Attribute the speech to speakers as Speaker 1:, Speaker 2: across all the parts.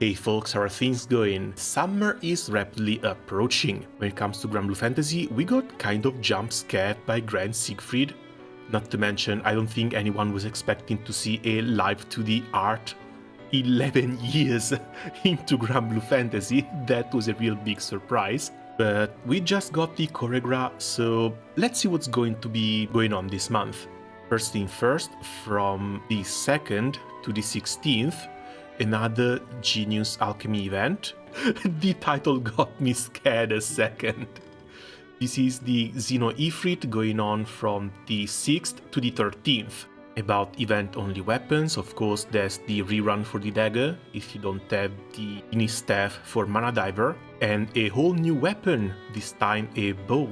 Speaker 1: Hey folks, how are things going? Summer is rapidly approaching. When it comes to Grand Blue Fantasy, we got kind of jump scared by Grand Siegfried. Not to mention, I don't think anyone was expecting to see a live 2D art 11 years into Grand Blue Fantasy. That was a real big surprise. But we just got the Koregra, so let's see what's going to be going on this month. First thing first, from the 2nd to the 16th, another Genius Alchemy event. The title got me scared a second. This is the Xeno Ifrit going on from the 6th to the 13th. About event-only weapons, of course, there's the rerun for the dagger, if you don't have the mini staff for Mana Diver, and a whole new weapon, this time a bow.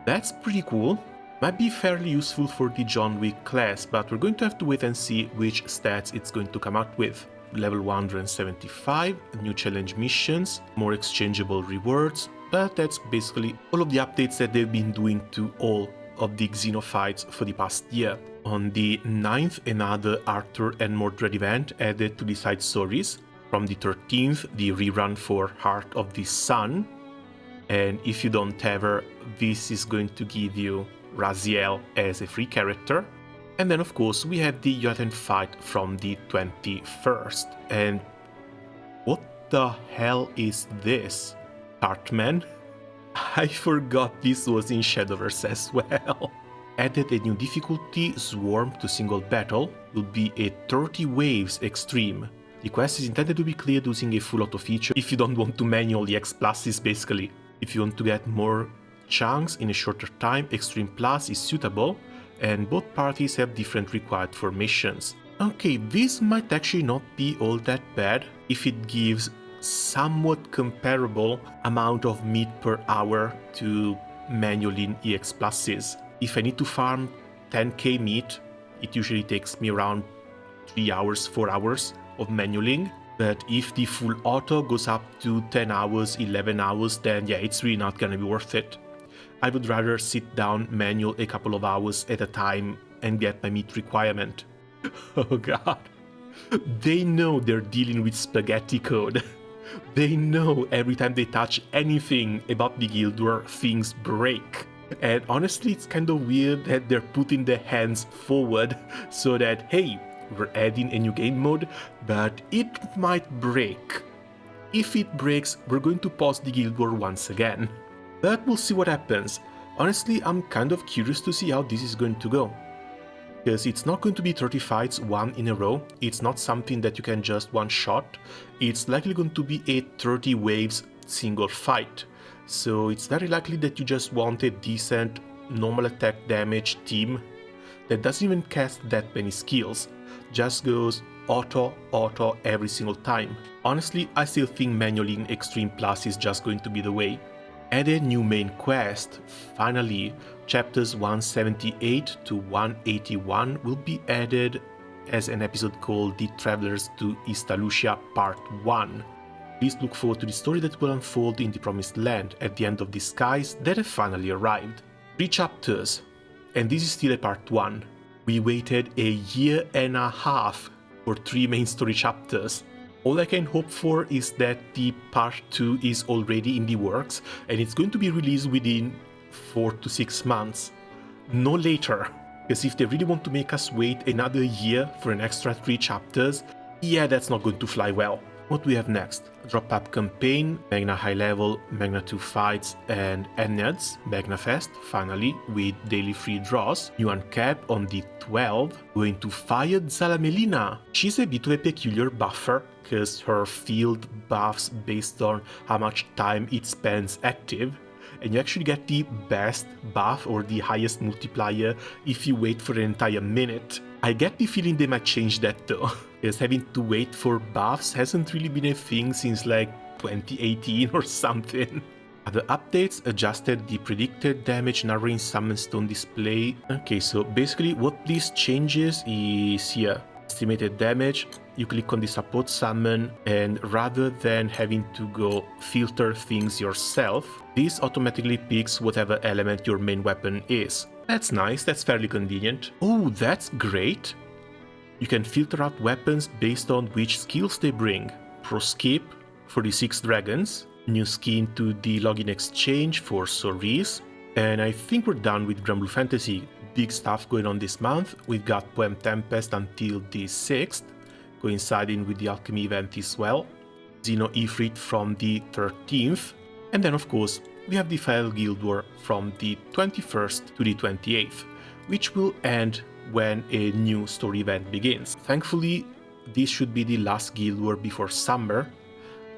Speaker 1: That's pretty cool. Might be fairly useful for the John Wick class, but we're going to have to wait and see which stats it's going to come out with. Level 175, new challenge missions, more exchangeable rewards, but that's basically all of the updates that they've been doing to all of the Xeno fights for the past year. On the 9th, another Arthur and Mordred event added to the side stories. From the 13th, the rerun for Heart of the Sun, and if you don't have her, this is going to give you Raziel as a free character. And then, of course, we have the Jotunheim fight from the 21st. And what the hell is this? Cartman? I forgot this was in Shadowverse as well. Added a new difficulty, Swarm to single battle, will be a 30 waves extreme. The quest is intended to be cleared using a full auto feature if you don't want to manually X pluses basically. If you want to get more chunks in a shorter time, Extreme Plus is suitable, and both parties have different required formations. Okay, this might actually not be all that bad if it gives somewhat comparable amount of meat per hour to manually EX pluses. If I need to farm 10k meat, it usually takes me around 3 hours, 4 hours of manualing. But if the full auto goes up to 10 hours, 11 hours, then yeah, it's really not gonna be worth it. I would rather sit down manual a couple of hours at a time and get my meat requirement. Oh god. They know they're dealing with spaghetti code. They know every time they touch anything about the Guild War, things break. And honestly, it's kind of weird that they're putting their hands forward so that, hey, we're adding a new game mode, but it might break. If it breaks, we're going to pause the Guild War once again. But we'll see what happens. Honestly, I'm kind of curious to see how this is going to go. Because it's not going to be 30 fights one in a row, it's not something that you can just one shot, it's likely going to be a 30 waves single fight. So it's very likely that you just want a decent normal attack damage team that doesn't even cast that many skills, just goes auto every single time. Honestly, I still think manualing Extreme Plus is just going to be the way. Add a new main quest. Finally, chapters 178 to 181 will be added as an episode called The Travelers to East Alucia Part 1. Please look forward to the story that will unfold in the Promised Land at the end of the skies that have finally arrived. 3 chapters, and this is still a Part 1. We waited a year and a half for 3 main story chapters. All I can hope for is that the Part 2 is already in the works and it's going to be released within 4 to 6 months. No later. Because if they really want to make us wait another year for an extra 3 chapters, yeah, that's not going to fly well. What do we have next? Drop Up Campaign, Magna High Level, Magna 2 Fights, and Enneads, Magna Fest, finally, with daily free draws. New Uncap on the 12th, going to Fire Zalamelina. She's a bit of a peculiar buffer, because her field buffs based on how much time it spends active, and you actually get the best buff or the highest multiplier if you wait for an entire minute. I get the feeling they might change that though, because having to wait for buffs hasn't really been a thing since like 2018 or something. Other updates adjusted the predicted damage narrowing summon stone display. Okay, so basically what this changes is here. Estimated damage, you click on the support summon, and rather than having to go filter things yourself, this automatically picks whatever element your main weapon is. That's nice, that's fairly convenient. Oh, that's great! You can filter out weapons based on which skills they bring. Pro Skip for the 6 dragons, new skin to the login exchange for Soris, and I think we're done with Grand Blue Fantasy. Big stuff going on this month. We've got Poem Tempest until the 6th, coinciding with the Alchemy event as well, Xeno Ifrit from the 13th, and then of course we have the File Guild War from the 21st to the 28th, which will end when a new story event begins. Thankfully, this should be the last Guild War before summer,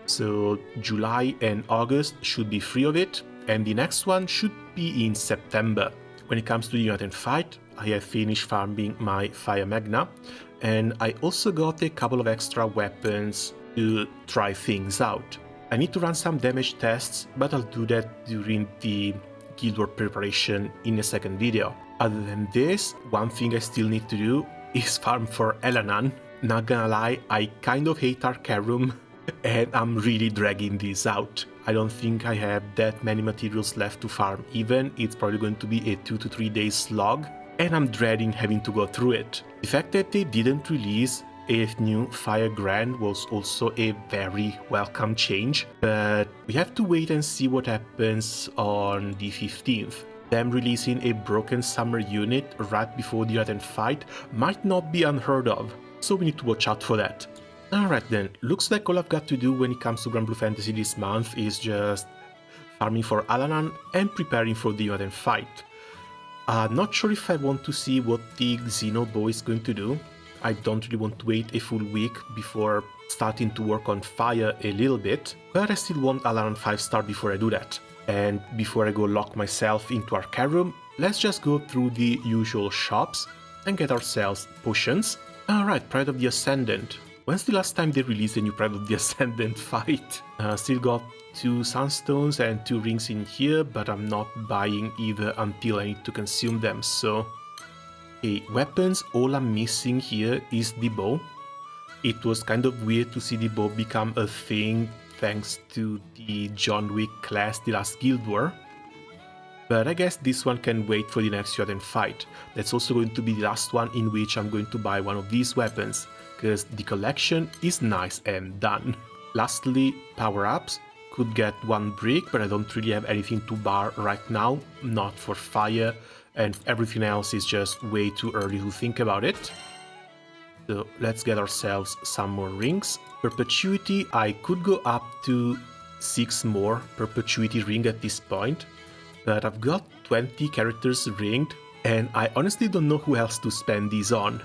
Speaker 1: so July and August should be free of it, and the next one should be in September. When it comes to the Unite and Fight, I have finished farming my Fire Magna, and I also got a couple of extra weapons to try things out. I need to run some damage tests, but I'll do that during the Guild War preparation in a second video. Other than this, one thing I still need to do is farm for Elanan. Not gonna lie, I kind of hate Arcarum, and I'm really dragging this out. I don't think I have that many materials left to farm even. It's probably going to be a 2 to 3 day slog, and I'm dreading having to go through it. The fact that they didn't release a new Fire Grand was also a very welcome change, but we have to wait and see what happens on the 15th. Them releasing a broken summer unit right before the Unite and Fight might not be unheard of, so we need to watch out for that. Alright then, looks like all I've got to do when it comes to Grand Blue Fantasy this month is just farming for Alanan and preparing for the Unite and Fight. Not sure if I want to see what the Xenobo is going to do. I don't really want to wait a full week before starting to work on Fire a little bit, but I still want Alanan 5-star before I do that. And before I go lock myself into Arcarum, let's just go through the usual shops and get ourselves potions. Alright, Pride of the Ascendant. When's the last time they released a new Pride of the Ascendant fight? Still got 2 Sunstones and 2 rings in here, but I'm not buying either until I need to consume them, so... Okay, weapons, all I'm missing here is the bow. It was kind of weird to see the bow become a thing thanks to the John Wick class, the last Guild War. But I guess this one can wait for the next Unite and Fight. That's also going to be the last one in which I'm going to buy one of these weapons, because the collection is nice and done. Lastly, power-ups. Could get 1 brick, but I don't really have anything to bar right now, not for Fire, and everything else is just way too early to think about it. So let's get ourselves some more rings. Perpetuity, I could go up to 6 more Perpetuity ring at this point, but I've got 20 characters ringed, and I honestly don't know who else to spend these on.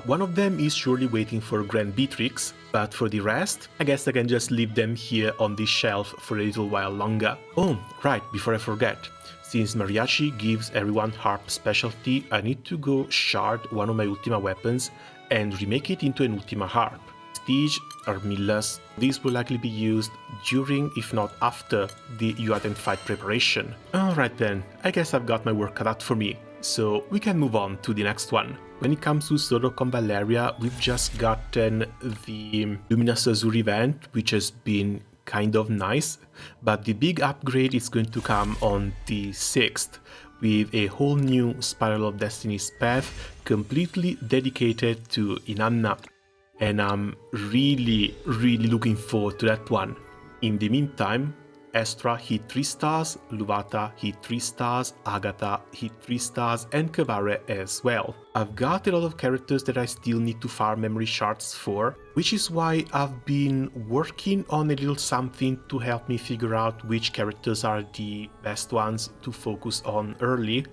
Speaker 1: One of them is surely waiting for Grand Beatrix, but for the rest, I guess I can just leave them here on this shelf for a little while longer. Oh, right, before I forget. Since Mariachi gives everyone harp specialty, I need to go shard one of my Ultima weapons and remake it into an Ultima harp. Prestige, Armillas, these will likely be used during, if not after, the Unite and Fight preparation. Alright then, I guess I've got my work cut out for me, so we can move on to the next one. When it comes to Sodor Convaleria, we've just gotten the Luminous Azure event, which has been kind of nice, but the big upgrade is going to come on the 6th, with a whole new Spiral of Destiny's path completely dedicated to Inanna, and I'm really looking forward to that one. In the meantime, Estra hit 3 stars, Luvata hit 3 stars, Agatha hit 3 stars, and Kavare as well. I've got a lot of characters that I still need to farm memory shards for, which is why I've been working on a little something to help me figure out which characters are the best ones to focus on early.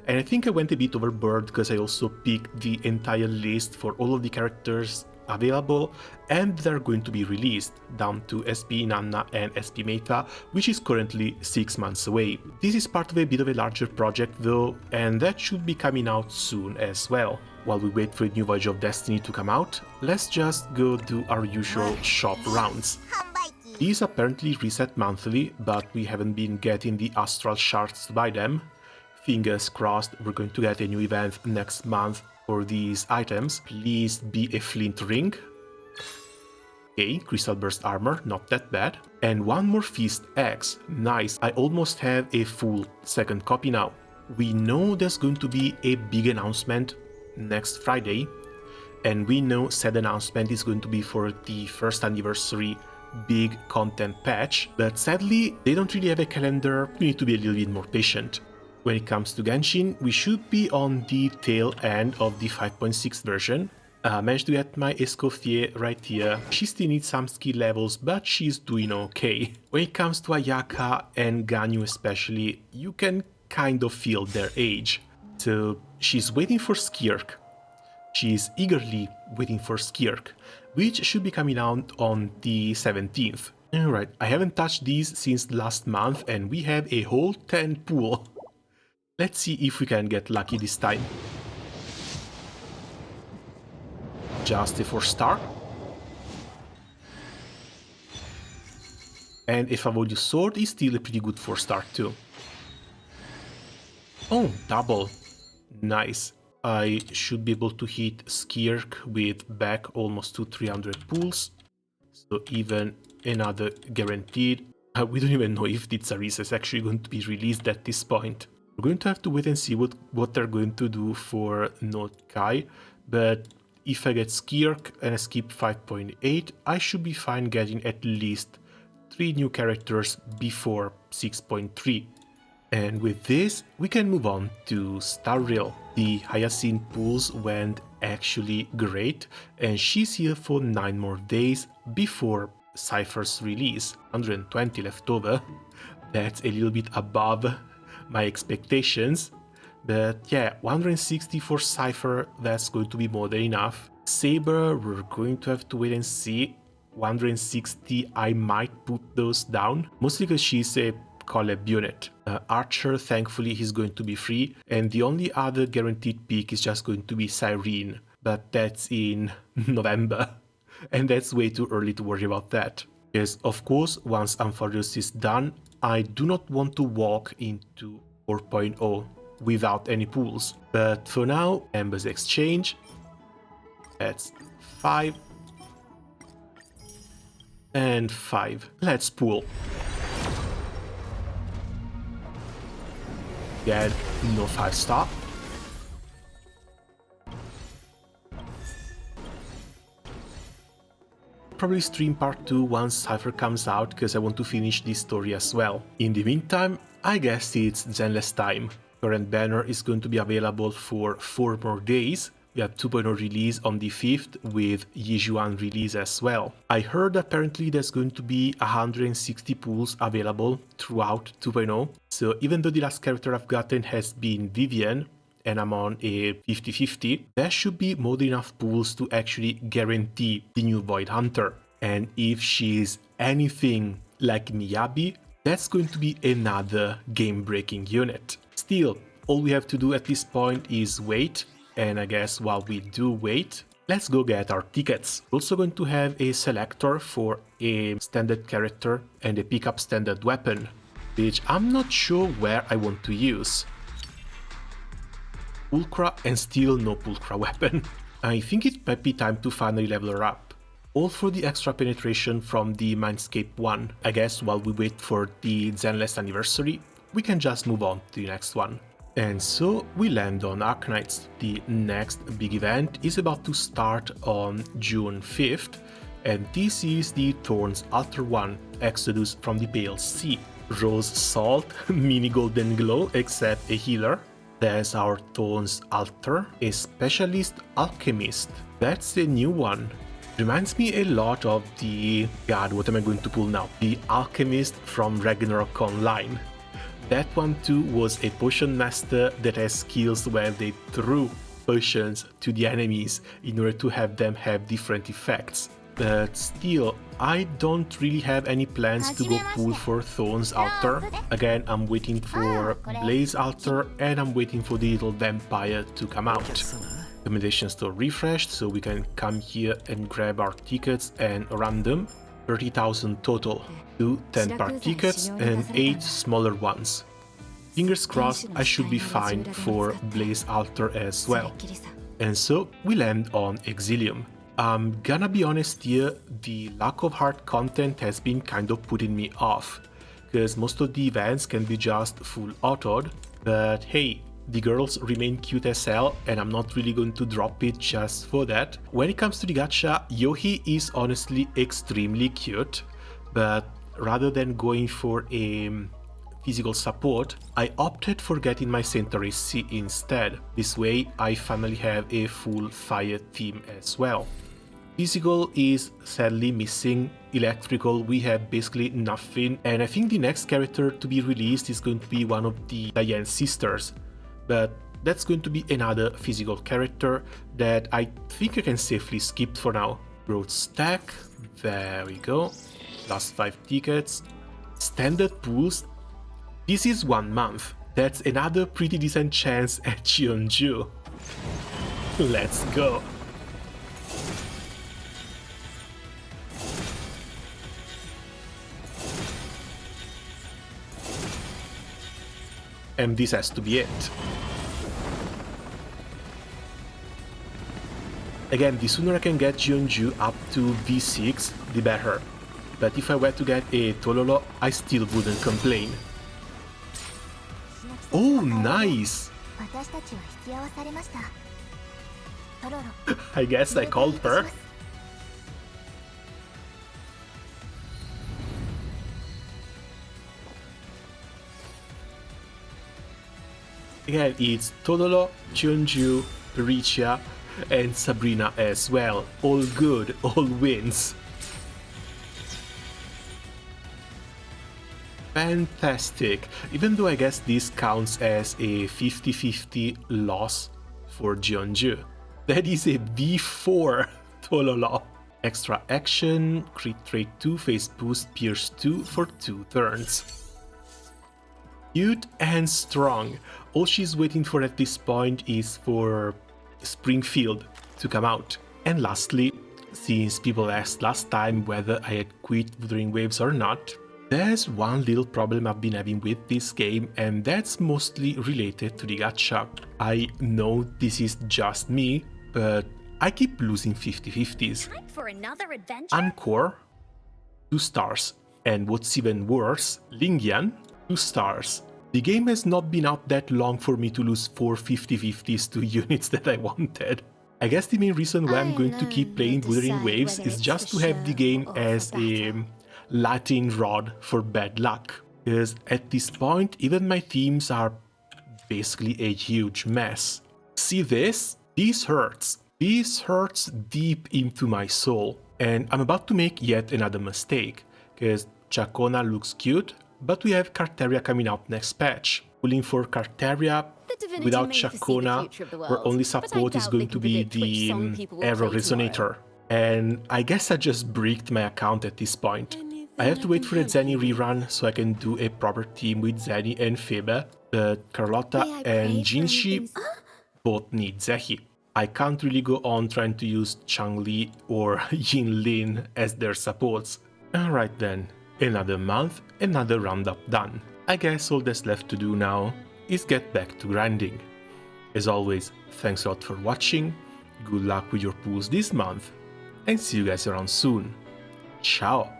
Speaker 1: And I think I went a bit overboard because I also picked the entire list for all of the characters available and they're going to be released, down to SP Inanna and SP Meta, which is currently 6 months away. This is part of a bit of a larger project though, and that should be coming out soon as well. While we wait for a new Voyage of Destiny to come out, let's just go do our usual shop rounds. These apparently reset monthly, but we haven't been getting the Astral Shards to buy them. Fingers crossed we're going to get a new event next month for these items. Please be a flint ring. Okay, Crystal Burst Armor, not that bad. And one more Feast X, nice. I almost have a full second copy now. We know there's going to be a big announcement next Friday, and we know said announcement is going to be for the first anniversary big content patch, but sadly they don't really have a calendar. We need to be a little bit more patient. When it comes to Genshin, we should be on the tail end of the 5.6 version. Managed to get my Escoffier right here. She still needs some skill levels, but she's doing okay. When it comes to Ayaka and Ganyu especially, you can kind of feel their age. So she's waiting for Skirk. She's eagerly waiting for Skirk, which should be coming out on the 17th. Alright, I haven't touched these since last month and we have a whole 10 pool. Let's see if we can get lucky this time. Just a 4-star. And a Favolio Sword is still a pretty good 4-star too. Oh, double. Nice. I should be able to hit Skirk with back almost to 300 pulls. So even another guaranteed. We don't even know if Titsarisa is actually going to be released at this point. We're going to have to wait and see what they're going to do for Note Kai, but if I get Skirk and I skip 5.8, I should be fine getting at least 3 new characters before 6.3. And with this, we can move on to Star Rail. The Hyacinth pulls went actually great, and she's here for 9 more days before Cypher's release. 120 left over. That's a little bit above my expectations, but yeah, 160 for Cypher, that's going to be more than enough. Saber, we're going to have to wait and see. 160, I might put those down, mostly because she's a collab unit. Archer, thankfully, he's going to be free, and the only other guaranteed pick is just going to be Cyrene, but that's in November, and that's way too early to worry about that. Because, of course, once Ampharos is done, I do not want to walk into 4.0 without any pools. But for now, Ember's Exchange, that's 5 and 5. Let's pool. Again, no 5-star. Probably stream part 2 once Cypher comes out, because I want to finish this story as well. In the meantime, I guess it's Zenless time. Current banner is going to be available for 4 more days. We have 2.0 release on the 5th with Yijuan release as well. I heard apparently there's going to be 160 pools available throughout 2.0. So even though the last character I've gotten has been Vivian, and I'm on a 50-50, there should be more than enough pools to actually guarantee the new Void Hunter. And if she's anything like Miyabi, that's going to be another game-breaking unit. Still, all we have to do at this point is wait, and I guess while we do wait, let's go get our tickets. We're also going to have a selector for a standard character and a pickup standard weapon, which I'm not sure where I want to use. Pulchra and still no Pulchra weapon. I think it might be time to finally level her up. All for the extra penetration from the Mindscape 1. I guess while we wait for the Zenless anniversary, we can just move on to the next one. And so we land on Ark Knights. The next big event is about to start on June 5th, and this is the Thorns Altar 1, Exodus from the Pale Sea. Rose Salt, mini Golden Glow, except a healer. There's our Thorns Altar, a Specialist Alchemist. That's a new one. Reminds me a lot of the... God, what am I going to pull now? The Alchemist from Ragnarok Online. That one too was a potion master that has skills where they threw potions to the enemies in order to have them have different effects. But still, I don't really have any plans to go pull for Thorns Altar. Again, I'm waiting for Blaze Altar and I'm waiting for the little vampire to come out. Recommendation store refreshed, so we can come here and grab our tickets and run them. 30,000 total. 2 10-part tickets and 8 smaller ones. Fingers crossed, I should be fine for Blaze Altar as well. And so we land on Exilium. I'm gonna be honest here, the lack of hard content has been kind of putting me off, because most of the events can be just full autoed, but hey, The girls remain cute as hell, and I'm not really going to drop it just for that. When it comes to the gacha, Yohi is honestly extremely cute, but rather than going for a physical support, I opted for getting my Centauri C instead. This way I finally have a full fire team as well. Physical is sadly missing, electrical we have basically nothing, and I think the next character to be released is going to be one of the Diane sisters, but that's going to be another physical character that I think I can safely skip for now. Growth stack, there we go, last 5 tickets. Standard pools, this is 1 month, that's another pretty decent chance at Jeonju. Let's go! And this has to be it. Again, the sooner I can get Jeonju up to V6, the better. But if I were to get a Tololo, I still wouldn't complain. Oh, nice! I guess I called her. Again, it's Tololo, Jeonju, Pericia, and Sabrina as well. All good, all wins. Fantastic. Even though I guess this counts as a 50-50 loss for Jeonju. That is a V4 Tololo. Extra action, crit rate 2, phase boost, pierce 2 for 2 turns. Cute and strong. All she's waiting for at this point is for Springfield to come out. And lastly, since people asked last time whether I had quit Wuthering Waves or not, there's one little problem I've been having with this game, and that's mostly related to the gacha. I know this is just me, but I keep losing 50-50s. Encore, 2 stars. And what's even worse, Lingyan, 2 stars. The game has not been out that long for me to lose 4 50-50s to units that I wanted. I guess the main reason why I'm going to keep playing Wuthering Waves is just to have the game as a lightning rod for bad luck. Because at this point, even my teams are basically a huge mess. See this? This hurts. This hurts deep into my soul. And I'm about to make yet another mistake. Because Chacona looks cute, but we have Carteria coming out next patch. Pulling for Carteria without Chacona, where only support is going to be the Aero Resonator. And I guess I just bricked my account at this point. I have to wait for a Zenny rerun so I can do a proper team with Zenny and Febe, but Carlotta and Jinshi both need Zehi. I can't really go on trying to use Changli or Yinlin as their supports. Alright then. Another month, another roundup done. I guess all that's left to do now is get back to grinding. As always, thanks a lot for watching, good luck with your pools this month, and see you guys around soon. Ciao!